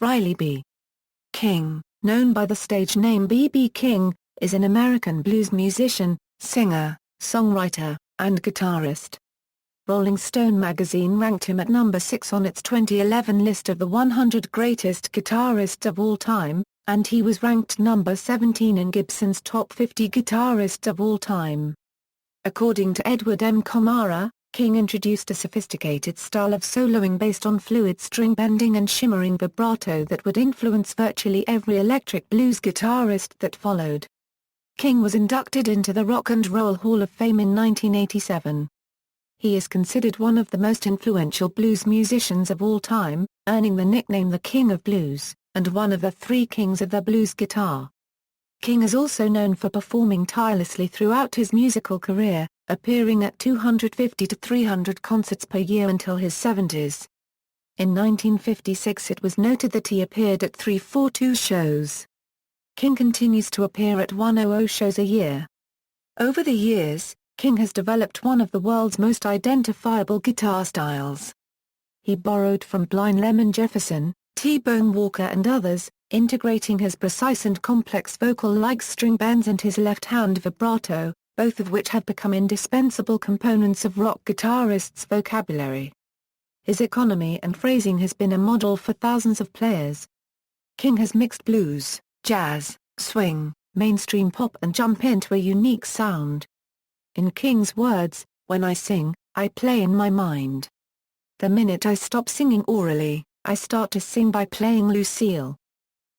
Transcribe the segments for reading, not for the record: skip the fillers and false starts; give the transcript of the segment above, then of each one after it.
Riley B. King, known by the stage name B.B. King, is an American blues musician, singer, songwriter, and guitarist. Rolling Stone magazine ranked him at number 6 on its 2011 list of the 100 greatest guitarists of all time, and he was ranked number 17 in Gibson's top 50 guitarists of all time. According to Edward M. Komara, King introduced a sophisticated style of soloing based on fluid string bending and shimmering vibrato that would influence virtually every electric blues guitarist that followed. King was inducted into the Rock and Roll Hall of Fame in 1987. He is considered one of the most influential blues musicians of all time, earning the nickname the King of Blues, and one of the three kings of the blues guitar. King is also known for performing tirelessly throughout his musical career, appearing at 250 to 300 concerts per year until his 70s. In 1956 it was noted that he appeared at 342 shows. King continues to appear at 100 shows a year. Over the years, King has developed one of the world's most identifiable guitar styles. He borrowed from Blind Lemon Jefferson, T-Bone Walker and others, integrating his precise and complex vocal-like string bends and his left-hand vibrato, both of which have become indispensable components of rock guitarists' vocabulary. His economy and phrasing has been a model for thousands of players. King has mixed blues, jazz, swing, mainstream pop and jump into a unique sound. In King's words, "When I sing, I play in my mind. The minute I stop singing orally, I start to sing by playing Lucille."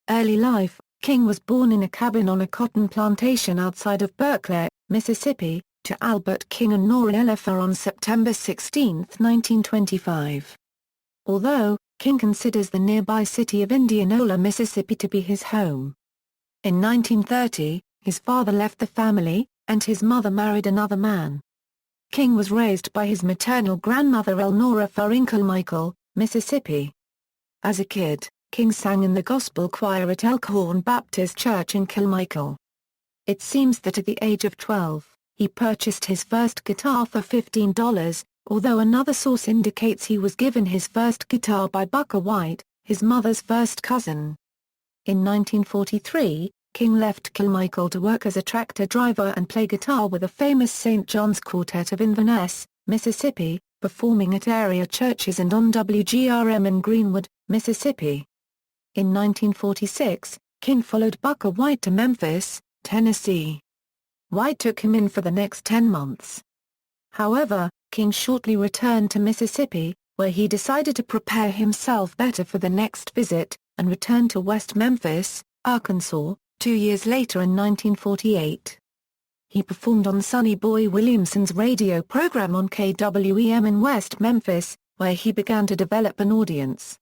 Early life, King was born in a cabin on a cotton plantation outside of Berkeley, Mississippi, to Albert King and Nora Elifer on September 16, 1925. Although, King considers the nearby city of Indianola, Mississippi to be his home. In 1930, his father left the family, and his mother married another man. King was raised by his maternal grandmother Elnora Farr in Kilmichael, Mississippi. As a kid, King sang in the gospel choir at Elkhorn Baptist Church in Kilmichael. It seems that at the age of 12, he purchased his first guitar for $15, although another source indicates he was given his first guitar by Bukka White, his mother's first cousin. In 1943, King left Kilmichael to work as a tractor driver and play guitar with a famous St. John's Quartet of Inverness, Mississippi, performing at area churches and on WGRM in Greenwood, Mississippi. In 1946, King followed Bukka White to Memphis, Tennessee. White took him in for the next 10 months. However, King shortly returned to Mississippi, where he decided to prepare himself better for the next visit, and returned to West Memphis, Arkansas, 2 years later in 1948. He performed on Sonny Boy Williamson's radio program on KWEM in West Memphis, where he began to develop an audience.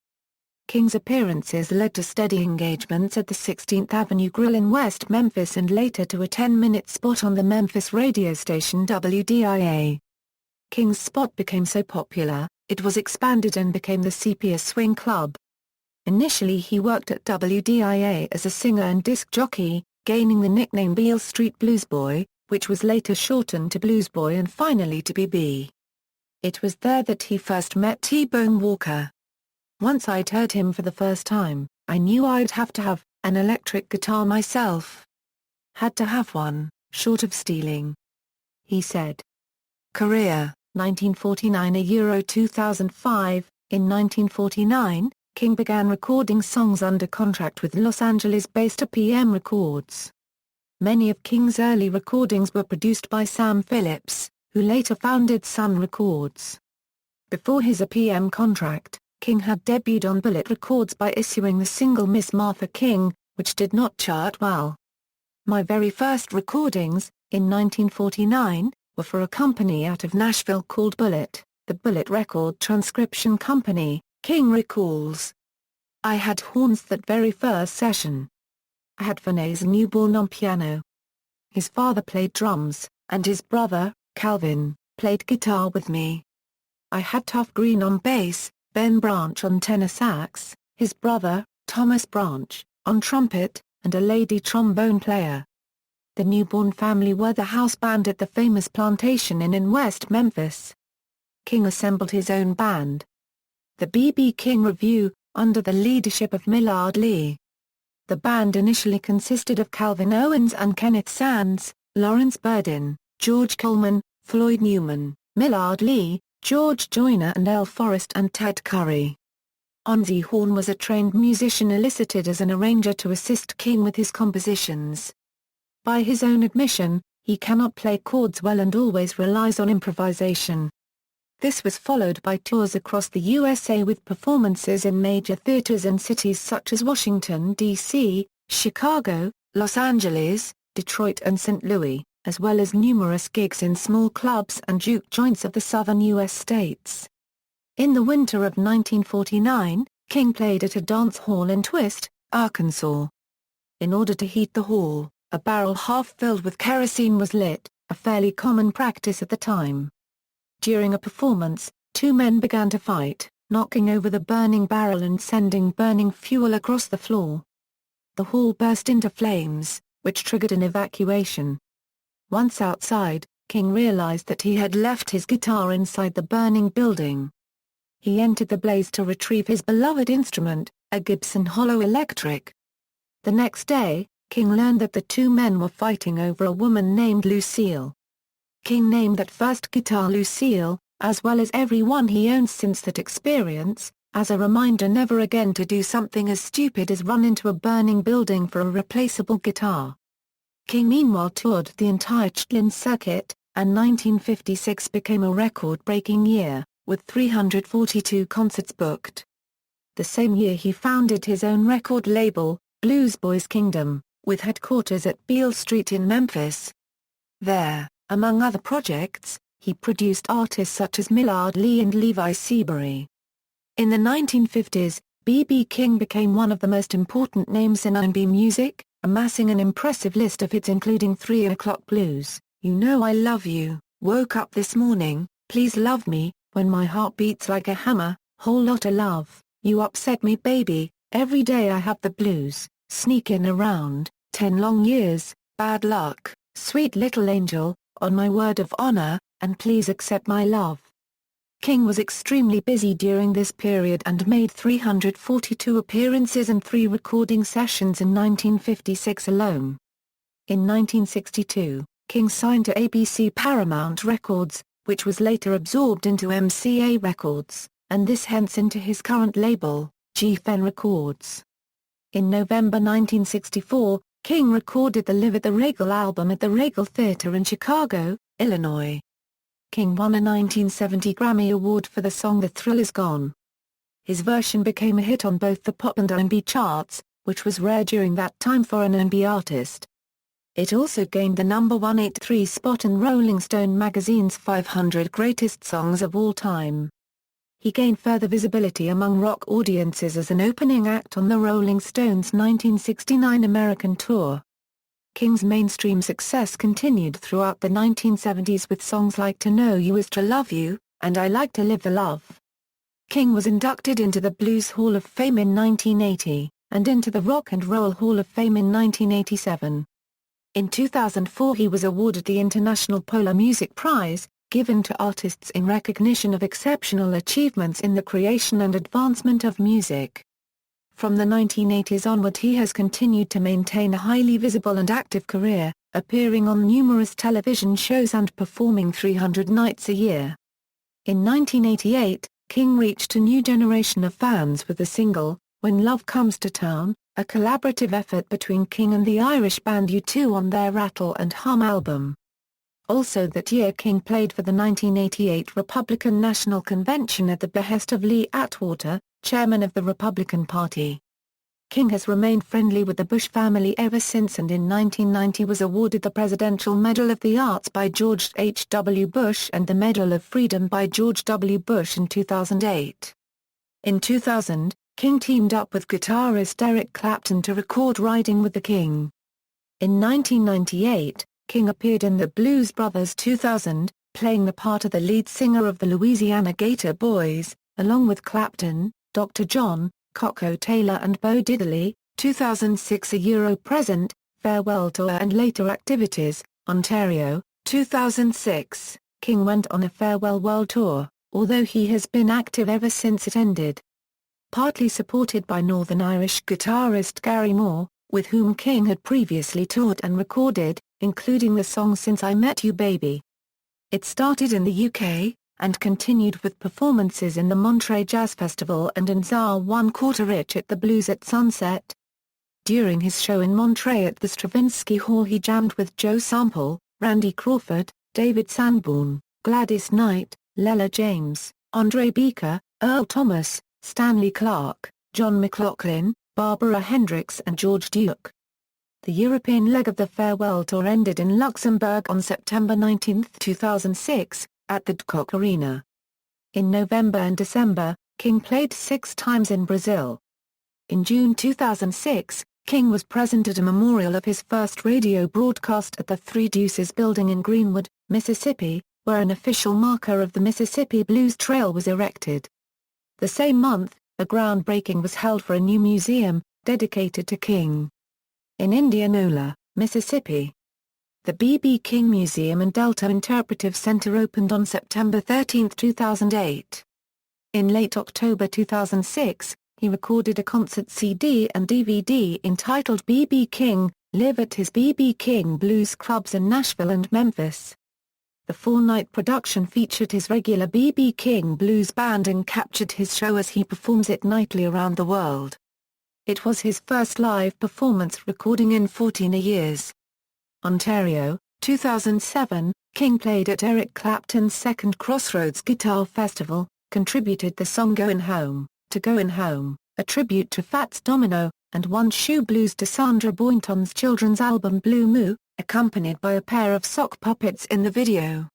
King's appearances led to steady engagements at the 16th Avenue Grill in West Memphis and later to a 10-minute spot on the Memphis radio station WDIA. King's spot became so popular, it was expanded and became the Sepia Swing Club. Initially he worked at WDIA as a singer and disc jockey, gaining the nickname Beale Street Bluesboy, which was later shortened to Bluesboy and finally to BB. It was there that he first met T-Bone Walker. "Once I'd heard him for the first time, I knew I'd have to have an electric guitar myself. Had to have one, short of stealing," he said. Career, 1949 – 2005. In 1949, King began recording songs under contract with Los Angeles-based PM Records. Many of King's early recordings were produced by Sam Phillips, who later founded Sun Records. Before his PM contract, King had debuted on Bullet Records by issuing the single Miss Martha King, which did not chart well. "My very first recordings, in 1949, were for a company out of Nashville called Bullet, the Bullet Record Transcription Company," King recalls. "I had horns that very first session. I had Vinay's newborn on piano. His father played drums, and his brother, Calvin, played guitar with me. I had Tuff Green on bass, Ben Branch on tenor sax, his brother, Thomas Branch, on trumpet, and a lady trombone player. The newborn family were the house band at the famous Plantation Inn in West Memphis." King assembled his own band. The B.B. King Review, under the leadership of Millard Lee. The band initially consisted of Calvin Owens and Kenneth Sands, Lawrence Burdin, George Coleman, Floyd Newman, Millard Lee, George Joyner and L. Forrest and Ted Curry. Ozzie Horn was a trained musician enlisted as an arranger to assist King with his compositions. By his own admission, he cannot play chords well and always relies on improvisation. This was followed by tours across the USA with performances in major theaters in cities such as Washington, D.C., Chicago, Los Angeles, Detroit and St. Louis, as well as numerous gigs in small clubs and juke joints of the southern U.S. states. In the winter of 1949, King played at a dance hall in Twist, Arkansas. In order to heat the hall, a barrel half filled with kerosene was lit, a fairly common practice at the time. During a performance, two men began to fight, knocking over the burning barrel and sending burning fuel across the floor. The hall burst into flames, which triggered an evacuation. Once outside, King realized that he had left his guitar inside the burning building. He entered the blaze to retrieve his beloved instrument, a Gibson Hollow Electric. The next day, King learned that the two men were fighting over a woman named Lucille. King named that first guitar Lucille, as well as every one he owns since that experience, as a reminder never again to do something as stupid as run into a burning building for a replaceable guitar. King meanwhile toured the entire Chitlin circuit, and 1956 became a record-breaking year, with 342 concerts booked. The same year he founded his own record label, Bluesboys Kingdom, with headquarters at Beale Street in Memphis. There, among other projects, he produced artists such as Millard Lee and Levi Seabury. In the 1950s, B.B. King became one of the most important names in R&B music, amassing an impressive list of hits including 3 O'Clock Blues, You Know I Love You, Woke Up This Morning, Please Love Me, When My Heart Beats Like a Hammer, Whole Lotta Love, You Upset Me Baby, Every Day I Have the Blues, Sneakin' Around, 10 Long Years, Bad Luck, Sweet Little Angel, On My Word of Honor, and Please Accept My Love. King was extremely busy during this period and made 342 appearances and 3 recording sessions in 1956 alone. In 1962, King signed to ABC Paramount Records, which was later absorbed into MCA Records, and this hence into his current label, Geffen Records. In November 1964, King recorded the Live at the Regal album at the Regal Theatre in Chicago, Illinois. King won a 1970 Grammy Award for the song The Thrill Is Gone. His version became a hit on both the pop and R&B charts, which was rare during that time for an R&B artist. It also gained the number 183 spot in Rolling Stone magazine's 500 Greatest Songs of All Time. He gained further visibility among rock audiences as an opening act on the Rolling Stones' 1969 American tour. King's mainstream success continued throughout the 1970s with songs like To Know You Is to Love You, and I Like to Live the Love. King was inducted into the Blues Hall of Fame in 1980, and into the Rock and Roll Hall of Fame in 1987. In 2004 he was awarded the International Polar Music Prize, given to artists in recognition of exceptional achievements in the creation and advancement of music. From the 1980s onward he has continued to maintain a highly visible and active career, appearing on numerous television shows and performing 300 nights a year. In 1988, King reached a new generation of fans with the single, When Love Comes to Town, a collaborative effort between King and the Irish band U2 on their Rattle and Hum album. Also that year King played for the 1988 Republican National Convention at the behest of Lee Atwater, chairman of the Republican Party. King has remained friendly with the Bush family ever since and in 1990 was awarded the Presidential Medal of the Arts by George H. W. Bush and the Medal of Freedom by George W. Bush in 2008. In 2000, King teamed up with guitarist Eric Clapton to record Riding with the King. In 1998, King appeared in the Blues Brothers 2000, playing the part of the lead singer of the Louisiana Gator Boys, along with Clapton, Dr. John, Coco Taylor and Bo Diddley. 2006 A Euro Present, Farewell Tour and Later Activities, Ontario. 2006, King went on a farewell world tour, although he has been active ever since it ended. partly supported by Northern Irish guitarist Gary Moore, with whom King had previously toured and recorded, including the song Since I Met You Baby. It started in the UK, and continued with performances in the Monterey Jazz Festival and in Tsar One Quarter-Inch at the Blues at Sunset. During his show in Monterey at the Stravinsky Hall he jammed with Joe Sample, Randy Crawford, David Sanborn, Gladys Knight, Lella James, Andre Beaker, Earl Thomas, Stanley Clarke, John McLaughlin, Barbara Hendricks and George Duke. The European leg of the farewell tour ended in Luxembourg on September 19, 2006, at the Dcoc Arena. In November and December, King played 6 times in Brazil. In June 2006, King was present at a memorial of his first radio broadcast at the Three Deuces building in Greenwood, Mississippi, where an official marker of the Mississippi Blues Trail was erected. The same month, a groundbreaking was held for a new museum, dedicated to King. In Indianola, Mississippi, the B.B. King Museum and Delta Interpretive Center opened on September 13, 2008. In late October 2006, he recorded a concert CD and DVD entitled B.B. King, Live at his B.B. King Blues Clubs in Nashville and Memphis. The 4-night production featured his regular B.B. King Blues Band and captured his show as he performs it nightly around the world. It was his first live performance recording in 14 years. Ontario, 2007, King played at Eric Clapton's second Crossroads Guitar Festival, contributed the song Goin' Home, to Goin' Home, a tribute to Fats Domino, and One Shoe Blues to Sandra Boynton's children's album Blue Moo, accompanied by a pair of sock puppets in the video.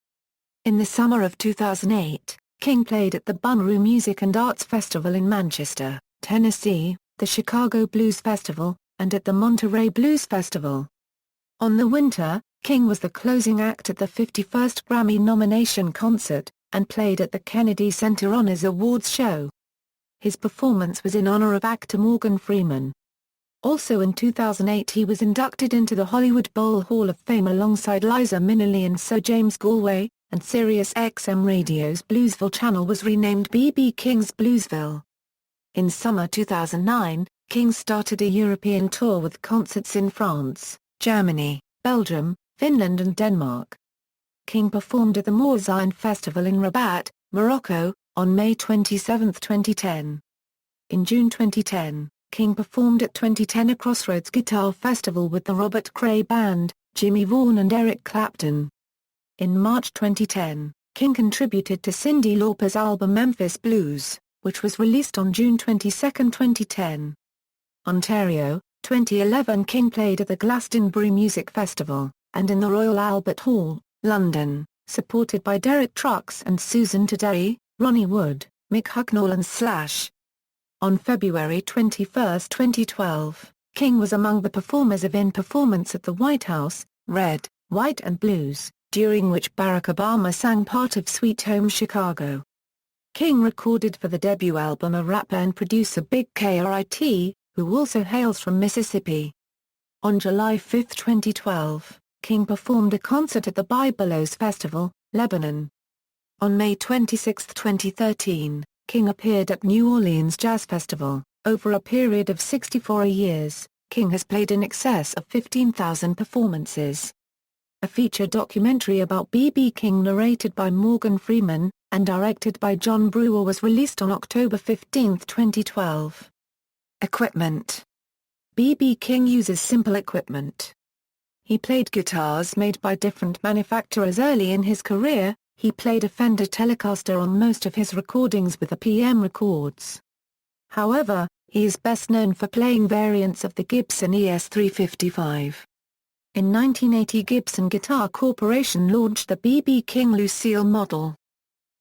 In the summer of 2008, King played at the Bonnaroo Music and Arts Festival in Manchester, Tennessee, the Chicago Blues Festival, and at the Monterey Blues Festival. On the winter, King was the closing act at the 51st Grammy nomination concert, and played at the Kennedy Center Honors Awards show. His performance was in honor of actor Morgan Freeman. Also in 2008 he was inducted into the Hollywood Bowl Hall of Fame alongside Liza Minnelli and Sir James Galway, and Sirius XM Radio's Bluesville channel was renamed B.B. King's Bluesville. In summer 2009, King started a European tour with concerts in France, Germany, Belgium, Finland and Denmark. King performed at the Mourzaïn Festival in Rabat, Morocco, on May 27, 2010. In June 2010, King performed at 2010 Crossroads Guitar Festival with the Robert Cray Band, Jimmy Vaughan and Eric Clapton. In March 2010, King contributed to Cyndi Lauper's album Memphis Blues, which was released on June 22, 2010. Ontario, 2011 King played at the Glastonbury Music Festival, and in the Royal Albert Hall, London, supported by Derek Trucks and Susan Tadei, Ronnie Wood, Mick Hucknall and Slash. On February 21, 2012, King was among the performers of In Performance at the White House, Red, White and Blues, during which Barack Obama sang part of Sweet Home Chicago. King recorded for the debut album a rapper and producer Big K.R.I.T., who also hails from Mississippi. On July 5, 2012, King performed a concert at the Biblos Festival, Lebanon. On May 26, 2013, King appeared at New Orleans Jazz Festival. Over a period of 64 years, King has played in excess of 15,000 performances. A feature documentary about B.B. King narrated by Morgan Freeman, and directed by John Brewer was released on October 15, 2012. Equipment. B.B. King uses simple equipment. He played guitars made by different manufacturers early in his career. He played a Fender Telecaster on most of his recordings with the PM Records. However, he is best known for playing variants of the Gibson ES-355. In 1980 Gibson Guitar Corporation launched the B.B. King Lucille model.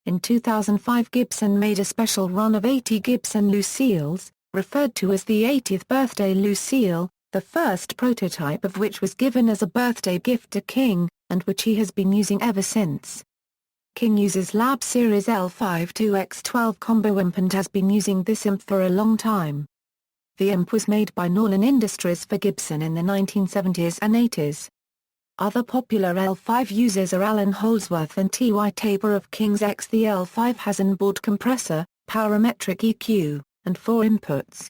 In 2005 Gibson made a special run of 80 Gibson Lucilles, referred to as the 80th birthday Lucille, the first prototype of which was given as a birthday gift to King, and which he has been using ever since. King uses Lab Series L52X12 combo imp and has been using this imp for a long time. The imp was made by Norlin Industries for Gibson in the 1970s and 80s. Other popular L5 users are Alan Holdsworth and T.Y. Tabor of King's X. The L5 has an onboard compressor, parametric EQ, and 4 inputs.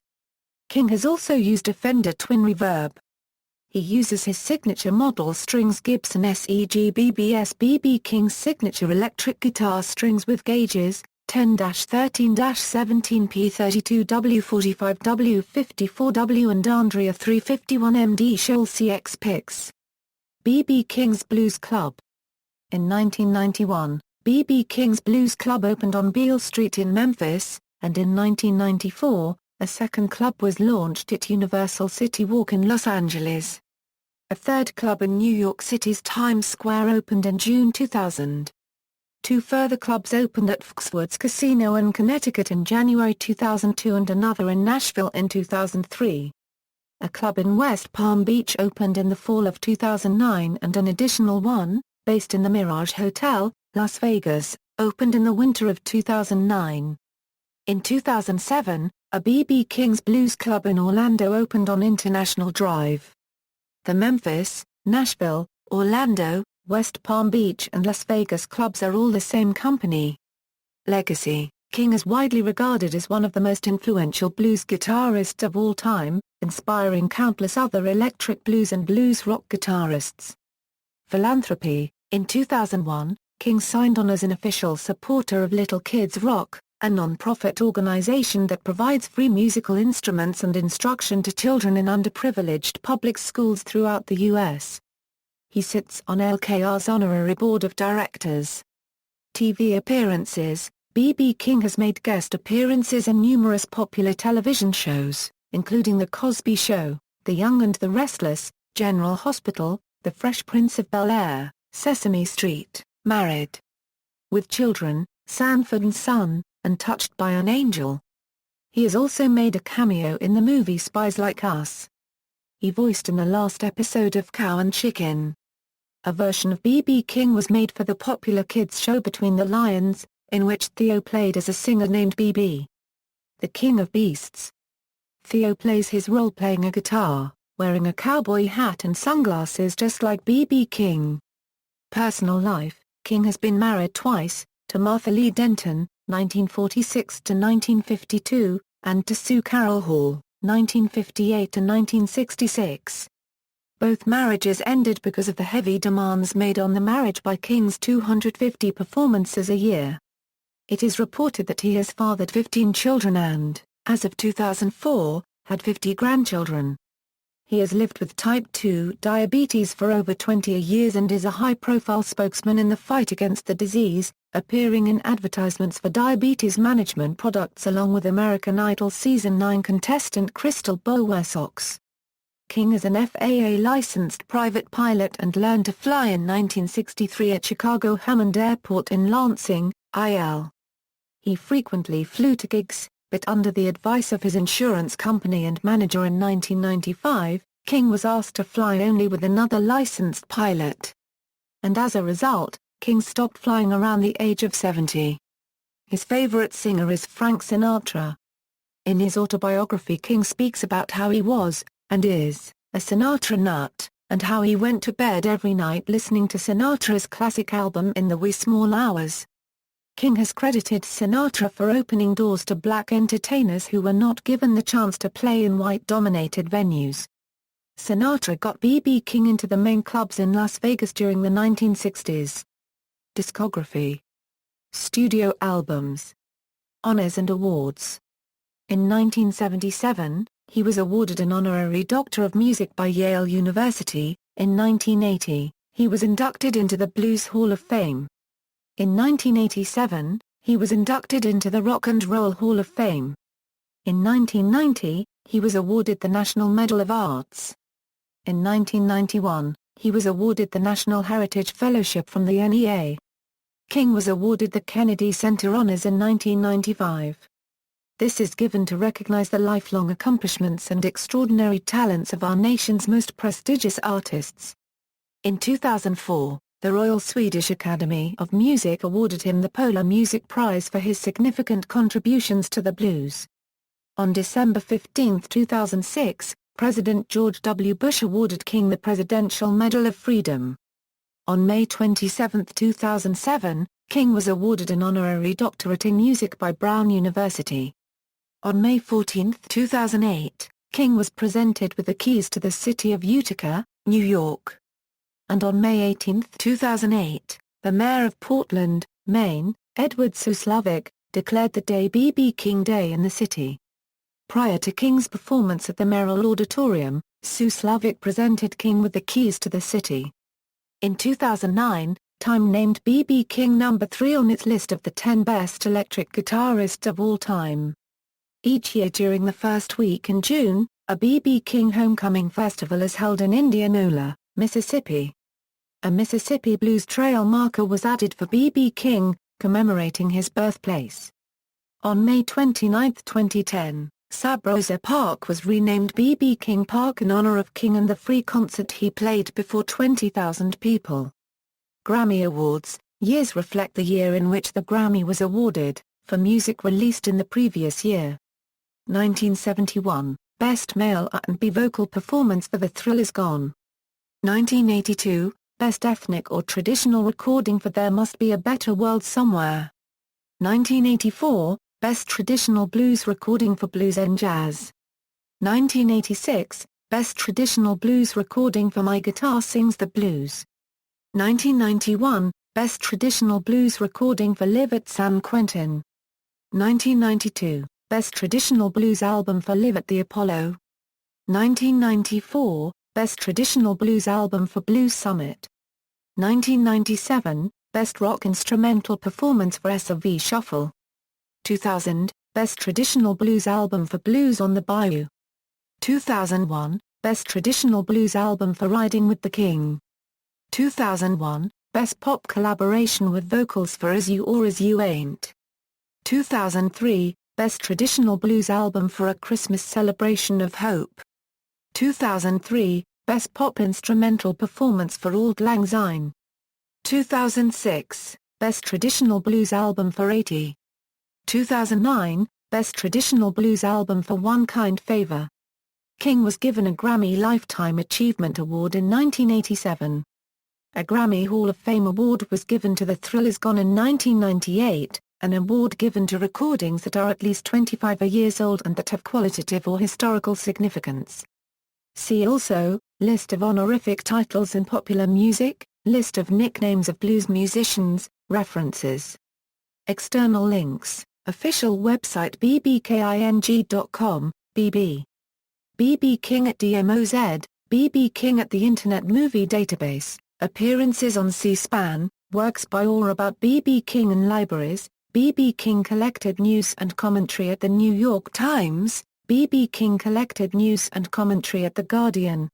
King has also used a Fender twin reverb. He uses his signature model strings Gibson SEG BBS. B.B. King's signature electric guitar strings with gauges, 10-13-17 P32W 45W 54W and Andrea 351 MD Shoal CX picks. B.B. King's Blues Club. In 1991, B.B. King's Blues Club opened on Beale Street in Memphis, and in 1994, a second club was launched at Universal City Walk in Los Angeles. A third club in New York City's Times Square opened in June 2000. 2 further clubs opened at Foxwoods Casino in Connecticut in January 2002 and another in Nashville in 2003. A club in West Palm Beach opened in the fall of 2009 and an additional one, based in the Mirage Hotel, Las Vegas, opened in the winter of 2009. In 2007, a B.B. King's Blues Club in Orlando opened on International Drive. The Memphis, Nashville, Orlando, West Palm Beach and Las Vegas clubs are all the same company. Legacy. King is widely regarded as one of the most influential blues guitarists of all time, inspiring countless other electric blues and blues rock guitarists. Philanthropy. In 2001, King signed on as an official supporter of Little Kids Rock, a non-profit organization that provides free musical instruments and instruction to children in underprivileged public schools throughout the U.S. He sits on LKR's honorary board of directors. TV appearances. B.B. King has made guest appearances in numerous popular television shows, including The Cosby Show, The Young and the Restless, General Hospital, The Fresh Prince of Bel-Air, Sesame Street, Married with Children, Sanford and Son, and Touched by an Angel. He has also made a cameo in the movie Spies Like Us. He voiced in the last episode of Cow and Chicken. A version of B.B. King was made for the popular kids show Between the Lions, in which Theo played as a singer named B.B. The King of Beasts. Theo plays his role playing a guitar, wearing a cowboy hat and sunglasses just like B.B. King. Personal life. King has been married twice, to Martha Lee Denton, 1946–1952, and to Sue Carol Hall, 1958–1966. Both marriages ended because of the heavy demands made on the marriage by King's 250 performances a year. It is reported that he has fathered 15 children and, as of 2004, had 50 grandchildren. He has lived with type 2 diabetes for over 20 years and is a high-profile spokesman in the fight against the disease, appearing in advertisements for diabetes management products along with American Idol Season 9 contestant Crystal Bowersox. King is an FAA-licensed private pilot and learned to fly in 1963 at Chicago Hammond Airport in Lansing, IL. He frequently flew to gigs, but under the advice of his insurance company and manager in 1995, King was asked to fly only with another licensed pilot. And as a result, King stopped flying around the age of 70. His favorite singer is Frank Sinatra. In his autobiography, King speaks about how he was, and is, a Sinatra nut, and how he went to bed every night listening to Sinatra's classic album In the Wee Small Hours. King has credited Sinatra for opening doors to black entertainers who were not given the chance to play in white-dominated venues. Sinatra got B.B. King into the main clubs in Las Vegas during the 1960s. Discography. Studio albums. Honors and awards. In 1977, he was awarded an honorary Doctor of Music by Yale University. In 1980, he was inducted into the Blues Hall of Fame. In 1987, he was inducted into the Rock and Roll Hall of Fame. In 1990, he was awarded the National Medal of Arts. In 1991, he was awarded the National Heritage Fellowship from the NEA. King was awarded the Kennedy Center Honors in 1995. This is given to recognize the lifelong accomplishments and extraordinary talents of our nation's most prestigious artists. In 2004, the Royal Swedish Academy of Music awarded him the Polar Music Prize for his significant contributions to the blues. On December 15, 2006, President George W. Bush awarded King the Presidential Medal of Freedom. On May 27, 2007, King was awarded an honorary doctorate in music by Brown University. On May 14, 2008, King was presented with the keys to the city of Utica, New York. And on May 18, 2008, the mayor of Portland, Maine, Edward Suslavik, declared the day B.B. King Day in the city. Prior to King's performance at the Merrill Auditorium, Suslavik presented King with the keys to the city. In 2009, Time named B.B. King number 3 on its list of the 10 best electric guitarists of all time. Each year during the first week in June, a B.B. King Homecoming Festival is held in Indianola, Mississippi. A Mississippi Blues Trail marker was added for B.B. King, commemorating his birthplace. On May 29, 2010, Sabrosa Park was renamed B.B. King Park in honor of King and the free concert he played before 20,000 people. Grammy Awards. Years reflect the year in which the Grammy was awarded, for music released in the previous year. 1971, Best Male R&B Vocal Performance for The Thrill Is Gone. 1982, Best Ethnic or Traditional Recording for There Must Be a Better World Somewhere. 1984, Best Traditional Blues Recording for Blues and Jazz. 1986, Best Traditional Blues Recording for My Guitar Sings the Blues. 1991, Best Traditional Blues Recording for Live at San Quentin. 1992, Best Traditional Blues Album for Live at the Apollo. 1994, Best Traditional Blues Album for Blues Summit. 1997, Best Rock Instrumental Performance for S.V. Shuffle. 2000, Best Traditional Blues Album for Blues on the Bayou. 2001, Best Traditional Blues Album for Riding with the King. 2001, Best Pop Collaboration with Vocals for As You or As You Ain't. 2003, Best Traditional Blues Album for A Christmas Celebration of Hope. 2003, Best Pop Instrumental Performance for Auld Lang Syne. 2006, Best Traditional Blues Album for 80. 2009, Best Traditional Blues Album for One Kind Favor. King was given a Grammy Lifetime Achievement Award in 1987. A Grammy Hall of Fame award was given to The Thrill Is Gone in 1998, an award given to recordings that are at least 25 years old and that have qualitative or historical significance. See also, List of honorific titles in popular music, List of nicknames of blues musicians, references. External links, official website bbking.com, bb. B.B. King at DMOZ, B.B. King at the Internet Movie Database, appearances on C-SPAN, works by or about B.B. King and libraries, B.B. King collected news and commentary at The New York Times, B.B. King collected news and commentary at The Guardian,